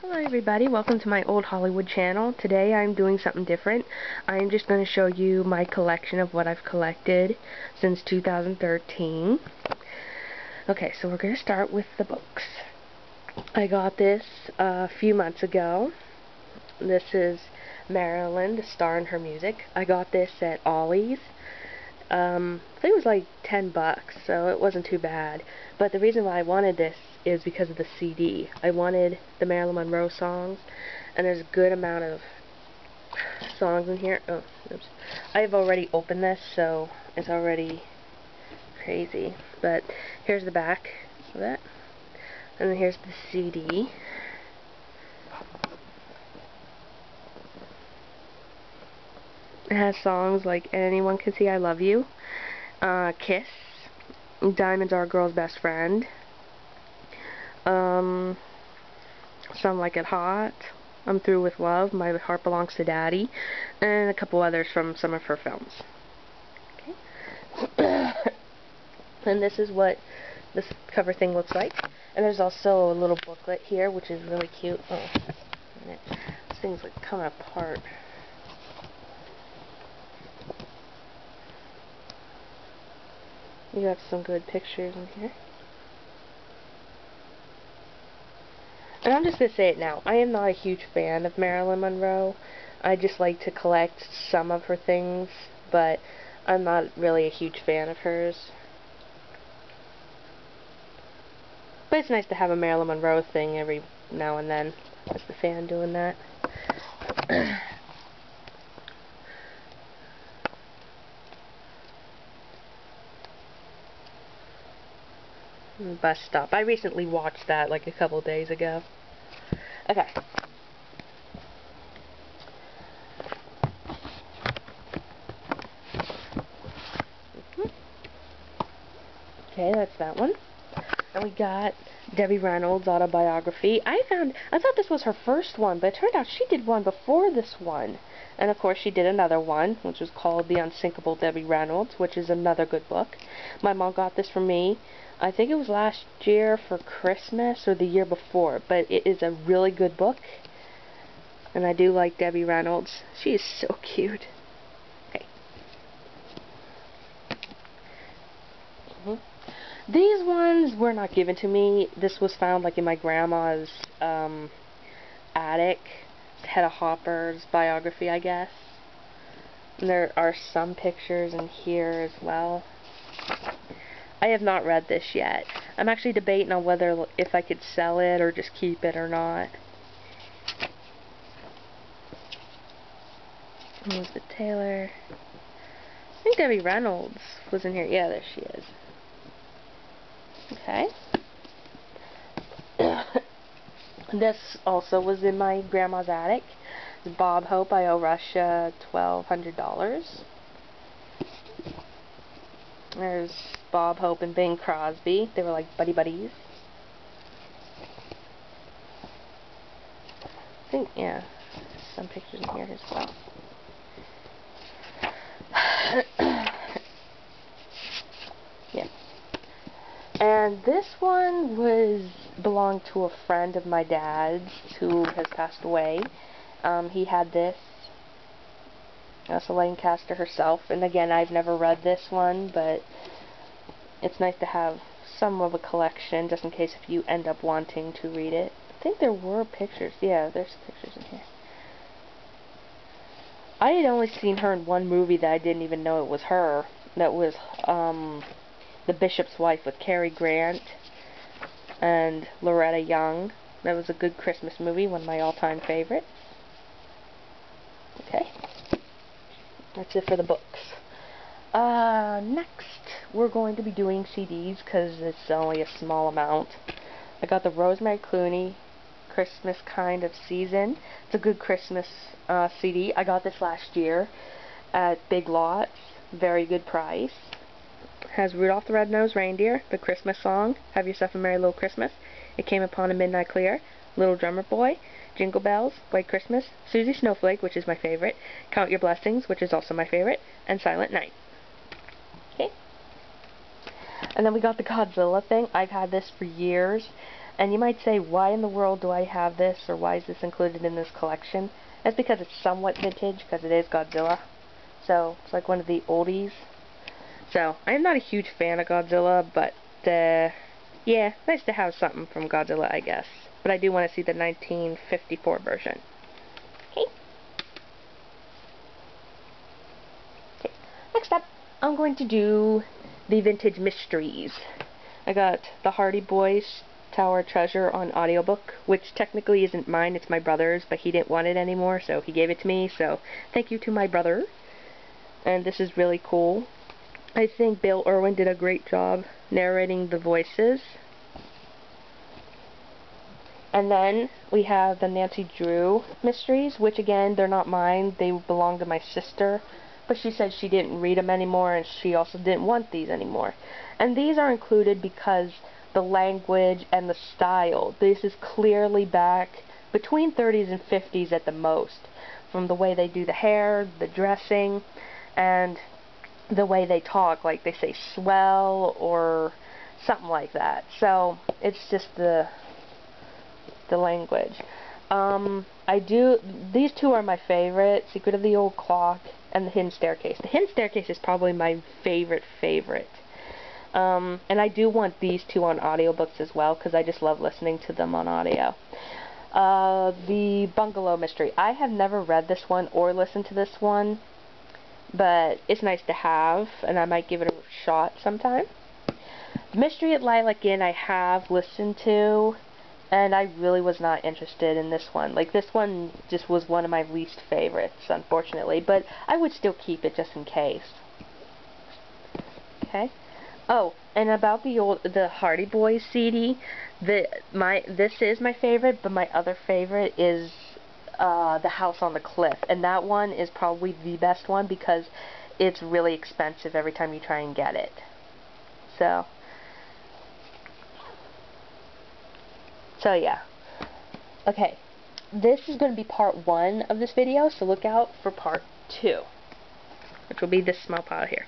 Hello everybody, welcome to my Old Hollywood channel. Today I'm doing something different. I'm just going to show you my collection of what I've collected since 2013. Okay, so we're going to start with the books. I got this a few months ago. This is Marilyn, the Star and Her Music. I got this at Ollie's. I think it was like 10 bucks, so it wasn't too bad. But the reason why I wanted this is because of the CD. I wanted the Marilyn Monroe songs, and there's a good amount of songs in here. Oh, oops. I've already opened this, so it's already crazy. But here's the back of it, and then here's the CD. It has songs like Anyone Can See I Love You, Kiss, Diamonds Are a Girl's Best Friend, Some Like It Hot, I'm Through with Love, My Heart Belongs to Daddy, and a couple others from some of her films. Okay. And this is what this cover thing looks like. And there's also a little booklet here, which is really cute. Oh, this thing's like coming apart. You got some good pictures in here. And I'm just going to say it now. I am not a huge fan of Marilyn Monroe. I just like to collect some of her things, but I'm not really a huge fan of hers. But it's nice to have a Marilyn Monroe thing every now and then. As the fan doing that. Bus Stop. I recently watched that like a couple days ago. Okay. Okay, that's that one. And we got Debbie Reynolds' autobiography. I thought this was her first one, but it turned out she did one before this one. And of course she did another one, which was called The Unsinkable Debbie Reynolds, which is another good book. My mom got this for me. I think it was last year for Christmas or the year before, but it is a really good book. And I do like Debbie Reynolds. She is so cute. Okay. These ones were not given to me. This was found like in my grandma's attic. Hedda Hopper's biography, I guess. And there are some pictures in here as well. I have not read this yet. I'm actually debating on whether if I could sell it or just keep it or not. Elizabeth Taylor. I think Debbie Reynolds was in here. Yeah, there she is. Okay. This also was in my grandma's attic. Bob Hope, I Owe Russia $1,200. There's Bob Hope and Bing Crosby. They were like buddies. I think, yeah, some pictures in here as well. Yeah. And this one belonged to a friend of my dad's who has passed away. He had this. Lancaster herself. And again, I've never read this one, but it's nice to have some of a collection just in case if you end up wanting to read it. I think there were pictures. Yeah, there's pictures in here. I had only seen her in one movie that I didn't even know it was her. That was The Bishop's Wife with Cary Grant and Loretta Young. That was a good Christmas movie, one of my all-time favorites. Okay. That's it for the books. Next, we're going to be doing CDs because it's only a small amount. I got the Rosemary Clooney Christmas Kind of Season. It's a good Christmas CD. I got this last year at Big Lots. Very good price. It has Rudolph the Red-Nosed Reindeer, the Christmas song, Have Yourself a Merry Little Christmas, It Came Upon a Midnight Clear, Little Drummer Boy, Jingle Bells, White Christmas, Susie Snowflake, which is my favorite, Count Your Blessings, which is also my favorite, and Silent Night. Okay. And then we got the Godzilla thing. I've had this for years, And you might say, why in the world do I have this, or why is this included in this collection? That's because it's somewhat vintage, because it is Godzilla. So, it's like one of the oldies. So, I'm not a huge fan of Godzilla, but, yeah, nice to have something from Godzilla, I guess. But I do want to see the 1954 version. Okay. Next up, I'm going to do the Vintage Mysteries. I got the Hardy Boys Tower Treasure on audiobook, which technically isn't mine, it's my brother's, but he didn't want it anymore, so he gave it to me, so thank you to my brother. And this is really cool. I think Bill Irwin did a great job narrating the voices. And then we have the Nancy Drew Mysteries, which again, they're not mine, they belong to my sister. But she said she didn't read them anymore, and she also didn't want these anymore. And these are included because the language and the style, this is clearly back between 30s and 50s at the most. From the way they do the hair, the dressing, and the way they talk, like they say swell or something like that. So, it's just the language. These two are my favorite, Secret of the Old Clock and The Hidden Staircase. The Hidden Staircase is probably my favorite. And I do want these two on audiobooks as well, because I just love listening to them on audio. The Bungalow Mystery. I have never read this one or listened to this one, but it's nice to have, and I might give it a shot sometime. Mystery at Lilac Inn I have listened to, and I really was not interested in this one. Like, this one just was one of my least favorites, unfortunately, but I would still keep it just in case. Okay. Oh, and about the Hardy Boys CD, this is my favorite, but my other favorite is The House on the Cliff, and that one is probably the best one because it's really expensive every time you try and get it. So yeah. Okay, this is going to be part 1 of this video, so look out for part 2, which will be this small pile here.